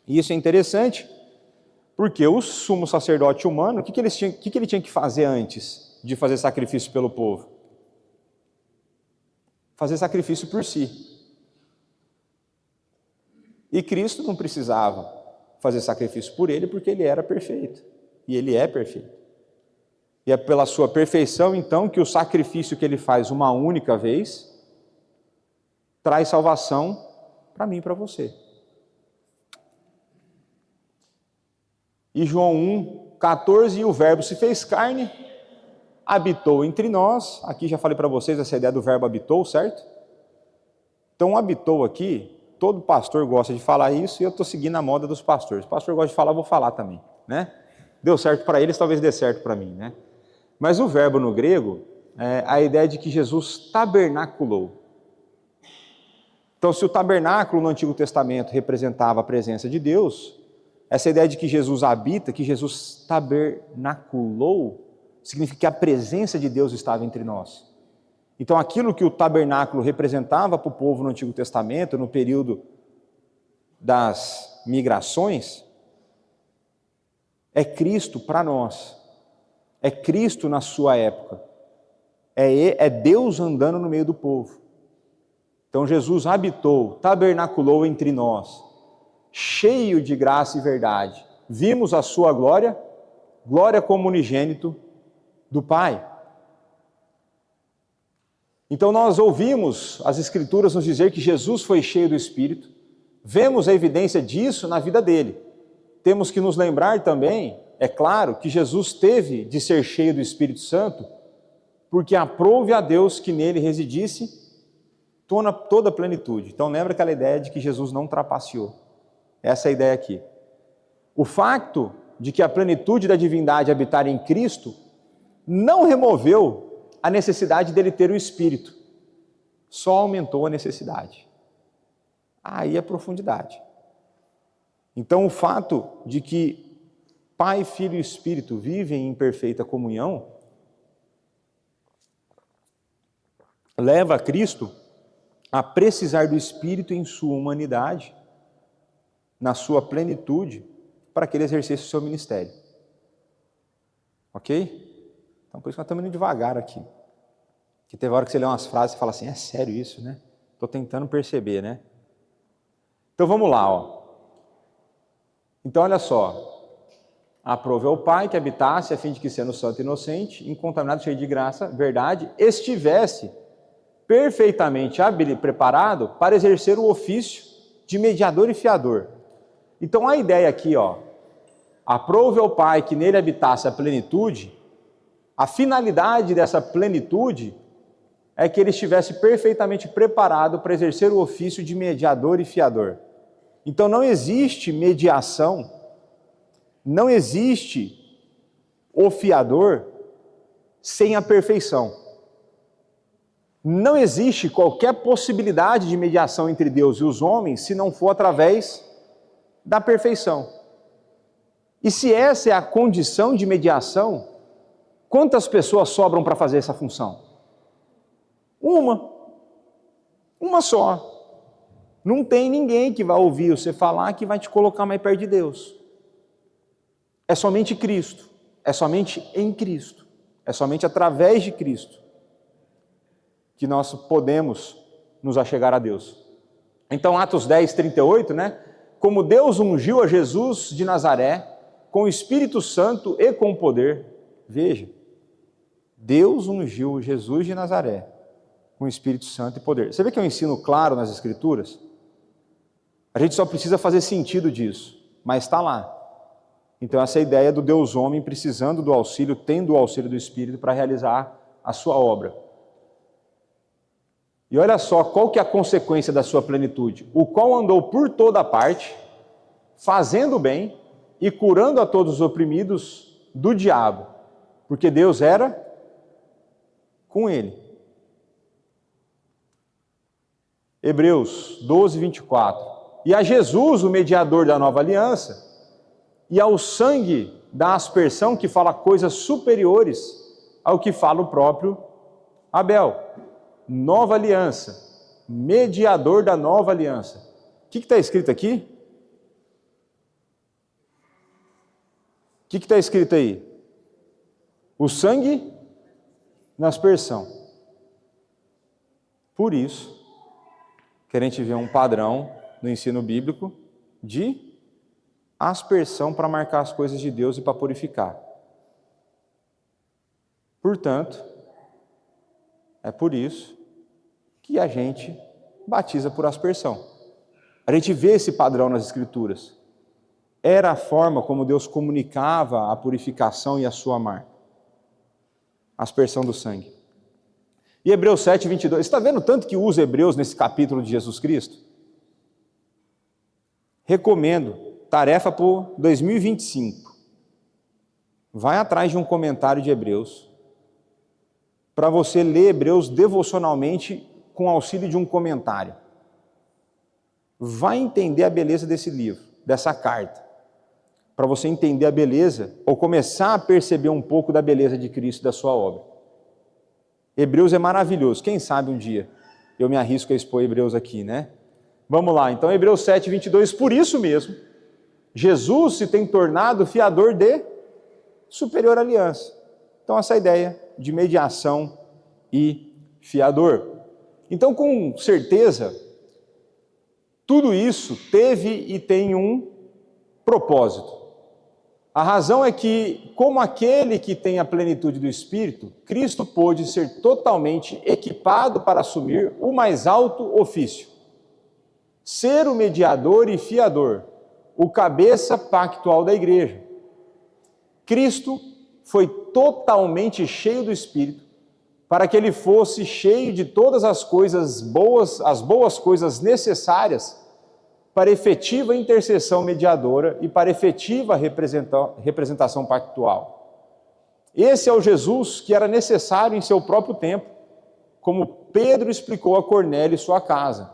E isso é interessante, porque o sumo sacerdote humano, o que ele tinha que fazer antes de fazer sacrifício pelo povo? Fazer sacrifício por si. E Cristo não precisava fazer sacrifício por ele, porque ele era perfeito. E ele é perfeito. E é pela sua perfeição, então, que o sacrifício que ele faz uma única vez traz salvação para mim e para você. E João 1,14, e o verbo se fez carne habitou entre nós. Aqui já falei para vocês essa ideia do verbo habitou, certo? Então, habitou aqui, todo pastor gosta de falar isso e eu estou seguindo a moda dos pastores. O pastor gosta de falar, eu vou falar também, né? Deu certo para eles, talvez dê certo para mim, né? Mas o verbo no grego é a ideia de que Jesus tabernaculou. Então, se o tabernáculo no Antigo Testamento representava a presença de Deus, essa ideia de que Jesus habita, que Jesus tabernaculou, significa que a presença de Deus estava entre nós. Então, aquilo que o tabernáculo representava para o povo no Antigo Testamento, no período das migrações, é Cristo para nós. É Cristo na sua época. É Deus andando no meio do povo. Então, Jesus habitou, tabernaculou entre nós, cheio de graça e verdade. Vimos a sua glória, glória como unigênito do Pai. Então nós ouvimos as Escrituras nos dizer que Jesus foi cheio do Espírito, vemos a evidência disso na vida dele. Temos que nos lembrar também, é claro, que Jesus teve de ser cheio do Espírito Santo, porque aprove a Deus que nele residisse toda a plenitude. Então lembra aquela ideia de que Jesus não trapaceou. Essa é a ideia aqui. O facto de que a plenitude da divindade habitar em Cristo não removeu a necessidade dele ter o Espírito, só aumentou a necessidade. Aí é profundidade. Então o fato de que Pai, Filho e Espírito vivem em perfeita comunhão leva a Cristo a precisar do Espírito em sua humanidade, na sua plenitude, para que ele exercesse o seu ministério. Ok? Então por isso que nós estamos indo devagar aqui. Que teve hora que você lê umas frases e fala assim, é sério isso, né? Estou tentando perceber, né? Então vamos lá, ó. Então olha só. Aprove ao Pai que habitasse, a fim de que, sendo santo e inocente, incontaminado, cheio de graça, verdade, estivesse perfeitamente preparado para exercer o ofício de mediador e fiador. Então a ideia aqui, ó, aprove ao Pai que nele habitasse a plenitude, a finalidade dessa plenitude é que ele estivesse perfeitamente preparado para exercer o ofício de mediador e fiador. Então não existe mediação, não existe o fiador sem a perfeição. Não existe qualquer possibilidade de mediação entre Deus e os homens se não for através da perfeição. E se essa é a condição de mediação, quantas pessoas sobram para fazer essa função? Uma só. Não tem ninguém que vai ouvir você falar que vai te colocar mais perto de Deus. É somente Cristo, é somente em Cristo, é somente através de Cristo que nós podemos nos achegar a Deus. Então, Atos 10, 38, né? Como Deus ungiu a Jesus de Nazaré com o Espírito Santo e com poder. Veja, Deus ungiu Jesus de Nazaré com o Espírito Santo e poder. Você vê que é um ensino claro nas Escrituras? A gente só precisa fazer sentido disso, mas está lá. Então essa é a ideia do Deus homem precisando do auxílio, tendo o auxílio do Espírito para realizar a sua obra. E olha só qual que é a consequência da sua plenitude. O qual andou por toda parte, fazendo bem e curando a todos os oprimidos do diabo, porque Deus era com ele. Hebreus 12, 24. E a Jesus, o mediador da nova aliança, e ao sangue da aspersão, que fala coisas superiores ao que fala o próprio Abel. Nova aliança, mediador da nova aliança. O que está escrito aqui? O que está escrito aí? O sangue na aspersão. Por isso, que a gente vê um padrão no ensino bíblico de aspersão para marcar as coisas de Deus e para purificar. Portanto, é por isso que a gente batiza por aspersão. A gente vê esse padrão nas Escrituras. Era a forma como Deus comunicava a purificação e a sua marca. aspersão do sangue. E Hebreus 7, 22, você está vendo tanto que usa Hebreus nesse capítulo de Jesus Cristo? Recomendo, tarefa para 2025. Vai atrás de um comentário de Hebreus, para você ler Hebreus devocionalmente com auxílio de um comentário. Vai entender a beleza desse livro, dessa carta, para você entender a beleza, ou começar a perceber um pouco da beleza de Cristo e da sua obra. Hebreus é maravilhoso, quem sabe um dia eu me arrisco a expor Hebreus aqui, né? Vamos lá, então Hebreus 7, 22, por isso mesmo, Jesus se tem tornado fiador de superior aliança. Então essa ideia de mediação e fiador. Então com certeza, tudo isso teve e tem um propósito. A razão é que, como aquele que tem a plenitude do Espírito, Cristo pôde ser totalmente equipado para assumir o mais alto ofício. Ser o mediador e fiador, o cabeça pactual da igreja. Cristo foi totalmente cheio do Espírito, para que ele fosse cheio de todas as coisas boas, as boas coisas necessárias para efetiva intercessão mediadora e para efetiva representação pactual. Esse é o Jesus que era necessário em seu próprio tempo, como Pedro explicou a Cornélio e sua casa.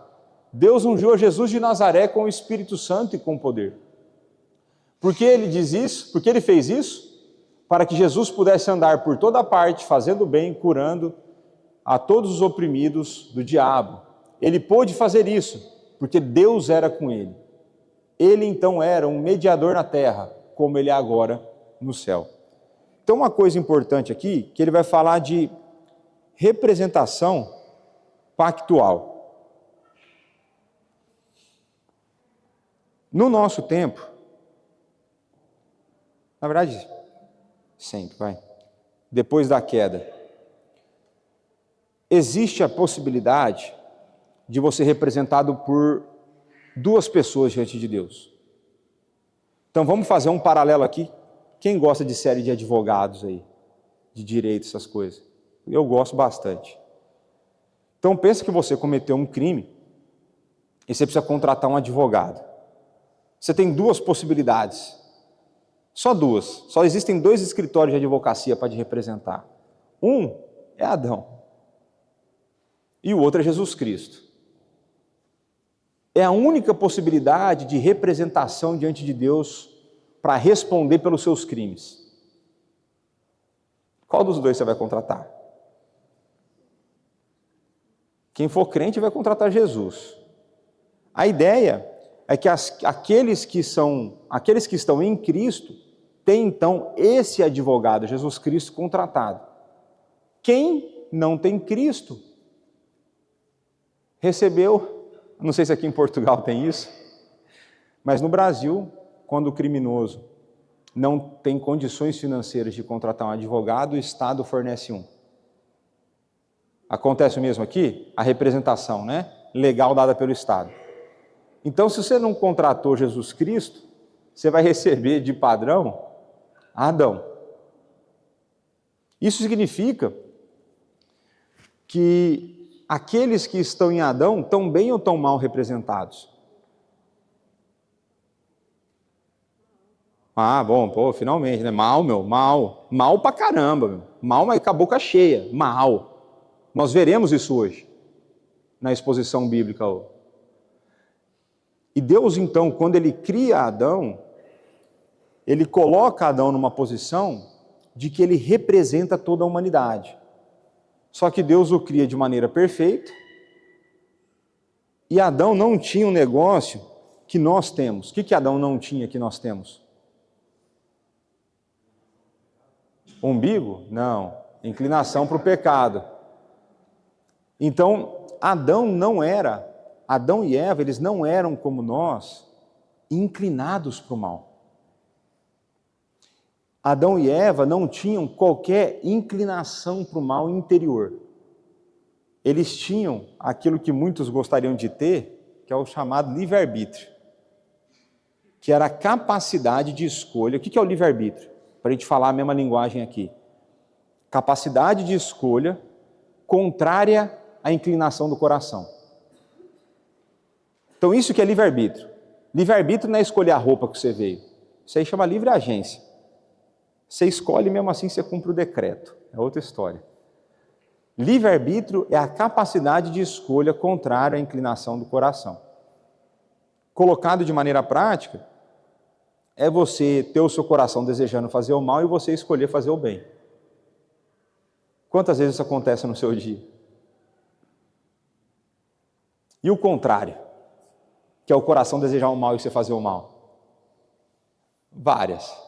Deus ungiu a Jesus de Nazaré com o Espírito Santo e com poder. Por que ele diz isso? Porque ele fez isso? Para que Jesus pudesse andar por toda parte, fazendo bem, curando a todos os oprimidos do diabo. Ele pôde fazer isso, porque Deus era com ele. Ele então era um mediador na terra, como ele é agora no céu. Então uma coisa importante aqui, que ele vai falar de representação pactual. No nosso tempo, na verdade, sempre, depois da queda, existe a possibilidade de você ser representado por duas pessoas diante de Deus. Então vamos fazer um paralelo aqui. Quem gosta de série de advogados aí, de direito, essas coisas? Eu gosto bastante. Então pensa que você cometeu um crime e você precisa contratar um advogado. Você tem duas possibilidades. Só duas. Só existem dois escritórios de advocacia para te representar. Um é Adão e o outro é Jesus Cristo. É a única possibilidade de representação diante de Deus para responder pelos seus crimes. Qual dos dois você vai contratar? Quem for crente vai contratar Jesus. A ideia é que aqueles que estão em Cristo têm então esse advogado, Jesus Cristo, contratado. Quem não tem Cristo recebeu. Não sei se aqui em Portugal tem isso, mas no Brasil, quando o criminoso não tem condições financeiras de contratar um advogado, o Estado fornece um. Acontece o mesmo aqui? A representação, né? Legal dada pelo Estado. Então, se você não contratou Jesus Cristo, você vai receber de padrão Adão. Isso significa que aqueles que estão em Adão estão bem ou estão mal representados? Ah, bom, pô, finalmente, né? Mal, mal. Mal pra caramba, meu. Mal, mas com a boca cheia. Mal. Nós veremos isso hoje, na exposição bíblica. E Deus, então, quando Ele cria Adão, Ele coloca Adão numa posição de que ele representa toda a humanidade. Só que Deus o cria de maneira perfeita, e Adão não tinha um negócio que nós temos. O que Adão não tinha que nós temos? Umbigo? Não. Inclinação para o pecado. Então, Adão e Eva, eles não eram como nós, inclinados para o mal. Adão e Eva não tinham qualquer inclinação para o mal interior. Eles tinham aquilo que muitos gostariam de ter, que é o chamado livre-arbítrio, que era a capacidade de escolha. O que é o livre-arbítrio? Para a gente falar a mesma linguagem aqui. Capacidade de escolha contrária à inclinação do coração. Então isso que é livre-arbítrio. Livre-arbítrio não é escolher a roupa que você veio. Isso aí chama livre agência. Você escolhe e mesmo assim você cumpre o decreto. É outra história. Livre-arbítrio é a capacidade de escolha contrária à inclinação do coração. Colocado de maneira prática, é você ter o seu coração desejando fazer o mal e você escolher fazer o bem. Quantas vezes isso acontece no seu dia? E o contrário, que é o coração desejar o mal e você fazer o mal? Várias.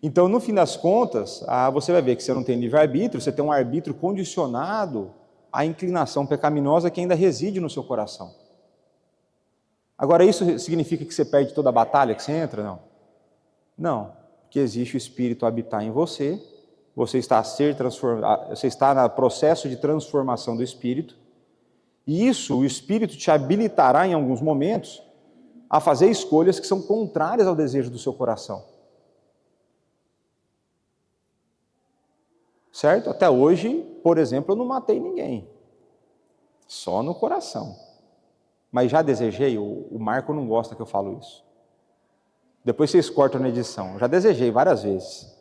Então, no fim das contas, você vai ver que você não tem livre-arbítrio, você tem um arbítrio condicionado à inclinação pecaminosa que ainda reside no seu coração. Agora, isso significa que você perde toda a batalha que você entra? Não. Não, porque existe o Espírito habitar em você, você está no processo de transformação do Espírito, e isso, o Espírito te habilitará em alguns momentos a fazer escolhas que são contrárias ao desejo do seu coração. Certo? Até hoje, por exemplo, eu não matei ninguém. Só no coração. Mas já desejei, o Marco não gosta que eu falo isso. Depois vocês cortam na edição. Já desejei várias vezes.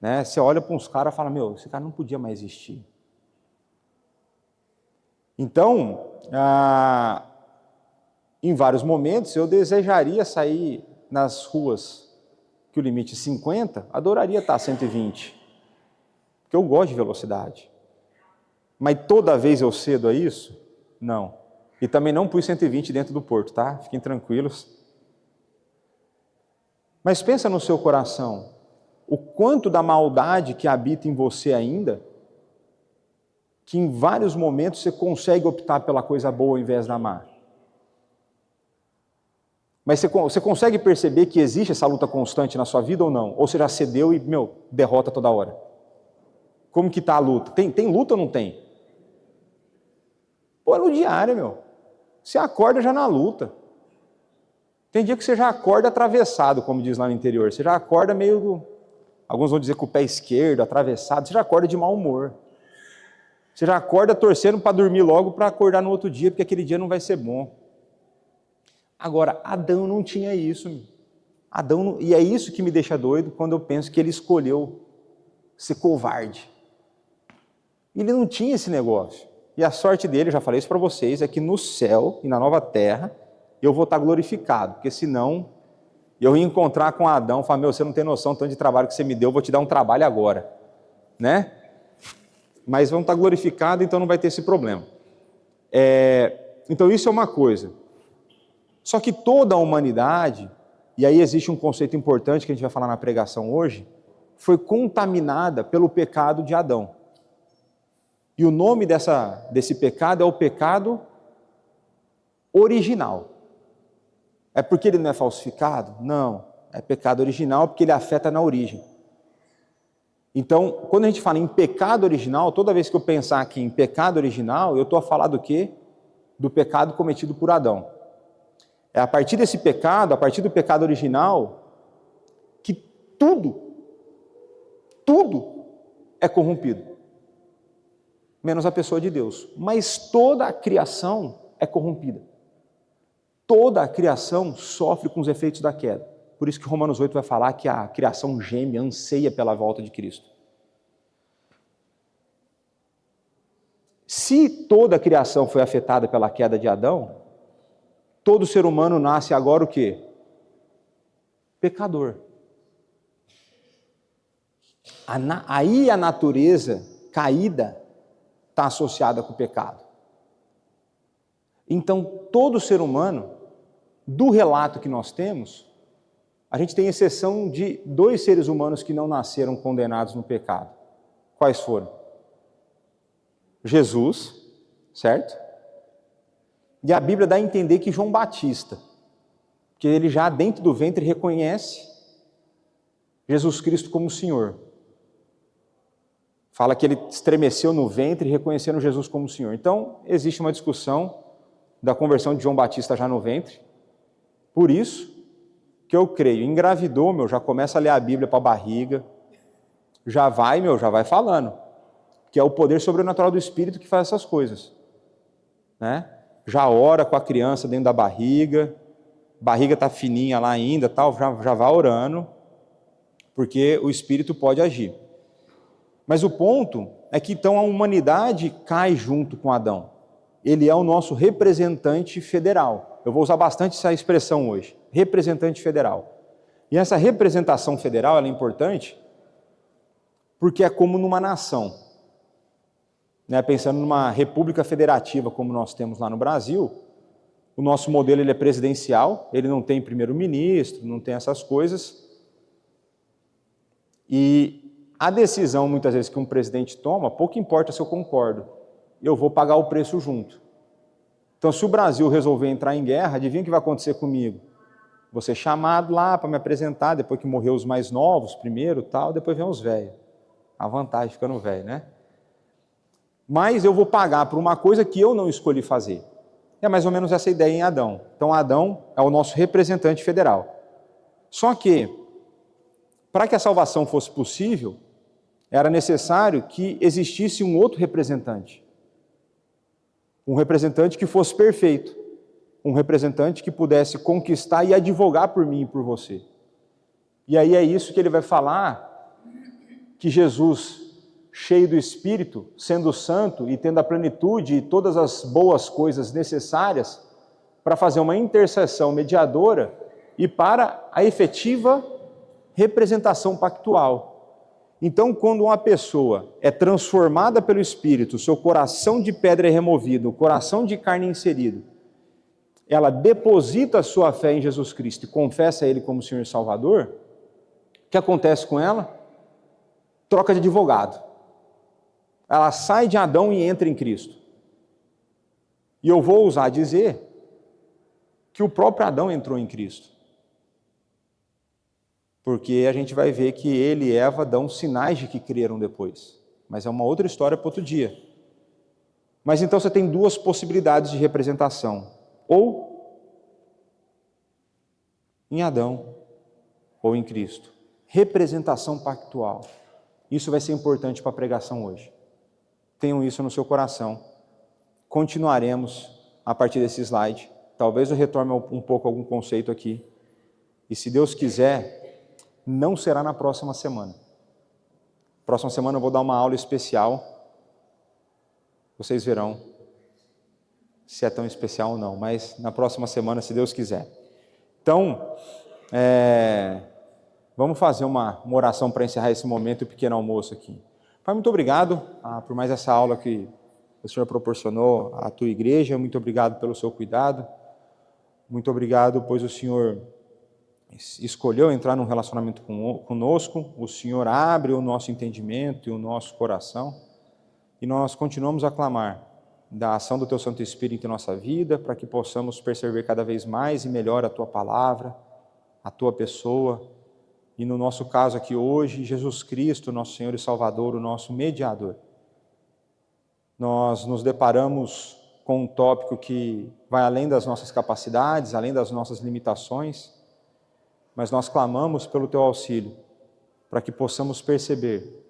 Né? Você olha para uns caras e fala, esse cara não podia mais existir. Então, em vários momentos, eu desejaria sair nas ruas que o limite é 50, adoraria estar a 120. Porque eu gosto de velocidade. Mas toda vez eu cedo a isso? Não. E também não pus 120 dentro do porto, tá? Fiquem tranquilos. Mas pensa no seu coração, o quanto da maldade que habita em você ainda, que em vários momentos você consegue optar pela coisa boa ao invés da má. Mas você consegue perceber que existe essa luta constante na sua vida ou não? Ou você já cedeu e, derrota toda hora? Como que está a luta? Tem luta ou não tem? Pô, é no diário, Você acorda já na luta. Tem dia que você já acorda atravessado, como diz lá no interior. Você já acorda alguns vão dizer com o pé esquerdo, atravessado. Você já acorda de mau humor. Você já acorda torcendo para dormir logo, para acordar no outro dia, porque aquele dia não vai ser bom. Agora, Adão não tinha isso. E é isso que me deixa doido quando eu penso que ele escolheu ser covarde. Ele não tinha esse negócio. E a sorte dele, eu já falei isso para vocês, é que no céu e na nova terra eu vou estar glorificado, porque senão eu ia encontrar com Adão e falar, você não tem noção do tanto de trabalho que você me deu, eu vou te dar um trabalho agora. Né? Mas vamos estar glorificados, então não vai ter esse problema. Então isso é uma coisa. Só que toda a humanidade, e aí existe um conceito importante que a gente vai falar na pregação hoje, foi contaminada pelo pecado de Adão. E o nome desse pecado é o pecado original. É porque ele não é falsificado? Não, é pecado original porque ele afeta na origem. Então, quando a gente fala em pecado original, toda vez que eu pensar aqui em pecado original, eu estou a falar do quê? Do pecado cometido por Adão. É a partir desse pecado, a partir do pecado original, que tudo é corrompido. Menos a pessoa de Deus. Mas toda a criação é corrompida. Toda a criação sofre com os efeitos da queda. Por isso que Romanos 8 vai falar que a criação geme, anseia pela volta de Cristo. Se toda a criação foi afetada pela queda de Adão, todo ser humano nasce agora o quê? Pecador. Aí a natureza caída está associada com o pecado. Então, todo ser humano, do relato que nós temos, a gente tem exceção de 2 seres humanos que não nasceram condenados no pecado. Quais foram? Jesus, certo? E a Bíblia dá a entender que João Batista, que ele já dentro do ventre reconhece Jesus Cristo como Senhor. Fala que ele estremeceu no ventre reconhecendo Jesus como Senhor. Então, existe uma discussão da conversão de João Batista já no ventre. Por isso que eu creio, engravidou, já começa a ler a Bíblia para a barriga, já vai falando, que é o poder sobrenatural do Espírito que faz essas coisas, né? Já ora com a criança dentro da barriga está fininha lá ainda, tal, já vai orando, porque o Espírito pode agir. Mas o ponto é que então a humanidade cai junto com Adão. Ele é o nosso representante federal. Eu vou usar bastante essa expressão hoje, representante federal. E essa representação federal ela é importante porque é como numa nação. Né? Pensando numa república federativa como nós temos lá no Brasil, o nosso modelo ele é presidencial, ele não tem primeiro-ministro, não tem essas coisas. E a decisão, muitas vezes, que um presidente toma, pouco importa se eu concordo, eu vou pagar o preço junto. Então, se o Brasil resolver entrar em guerra, adivinha o que vai acontecer comigo? Vou ser chamado lá para me apresentar, depois que morrer os mais novos primeiro, tal, depois vem os velhos. A vantagem ficando velho, né? Mas eu vou pagar por uma coisa que eu não escolhi fazer. É mais ou menos essa ideia em Adão. Então, Adão é o nosso representante federal. Só que, para que a salvação fosse possível, era necessário que existisse um outro representante. Um representante que fosse perfeito. Um representante que pudesse conquistar e advogar por mim e por você. E aí é isso que ele vai falar, que Jesus, cheio do Espírito, sendo santo e tendo a plenitude e todas as boas coisas necessárias para fazer uma intercessão mediadora e para a efetiva representação pactual. Então, quando uma pessoa é transformada pelo Espírito, seu coração de pedra é removido, o coração de carne é inserido, ela deposita a sua fé em Jesus Cristo e confessa Ele como Senhor e Salvador, o que acontece com ela? Troca de advogado. Ela sai de Adão e entra em Cristo. E eu vou ousar dizer que o próprio Adão entrou em Cristo. Porque a gente vai ver que ele e Eva dão sinais de que creram depois. Mas é uma outra história para outro dia. Mas então você tem duas possibilidades de representação. Ou em Adão, ou em Cristo. Representação pactual. Isso vai ser importante para a pregação hoje. Tenham isso no seu coração. Continuaremos a partir desse slide. Talvez eu retorne um pouco algum conceito aqui. E se Deus quiser, não será na próxima semana. Próxima semana eu vou dar uma aula especial. Vocês verão se é tão especial ou não, mas na próxima semana, se Deus quiser. Então, vamos fazer uma oração para encerrar esse momento e o pequeno almoço aqui. Pai, muito obrigado por mais essa aula que o Senhor proporcionou à tua igreja. Muito obrigado pelo seu cuidado. Muito obrigado, pois o Senhor escolheu entrar num relacionamento conosco, o Senhor abre o nosso entendimento e o nosso coração, e nós continuamos a clamar da ação do Teu Santo Espírito em nossa vida, para que possamos perceber cada vez mais e melhor a Tua palavra, a Tua pessoa, e no nosso caso aqui hoje, Jesus Cristo, nosso Senhor e Salvador, o nosso mediador. Nós nos deparamos com um tópico que vai além das nossas capacidades, além das nossas limitações, mas nós clamamos pelo Teu auxílio, para que possamos perceber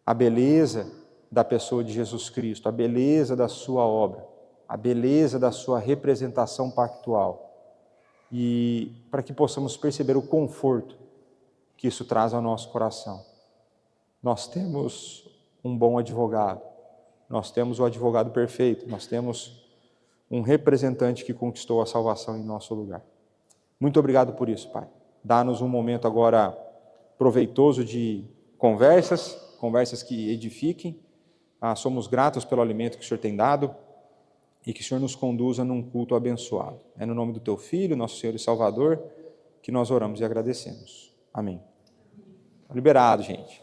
a beleza da pessoa de Jesus Cristo, a beleza da Sua obra, a beleza da Sua representação pactual, e para que possamos perceber o conforto que isso traz ao nosso coração. Nós temos um bom advogado, nós temos o advogado perfeito, nós temos um representante que conquistou a salvação em nosso lugar. Muito obrigado por isso, Pai. Dá-nos um momento agora proveitoso de conversas que edifiquem. Somos gratos pelo alimento que o Senhor tem dado e que o Senhor nos conduza num culto abençoado. É no nome do Teu Filho, nosso Senhor e Salvador, que nós oramos e agradecemos. Amém. Liberado, gente.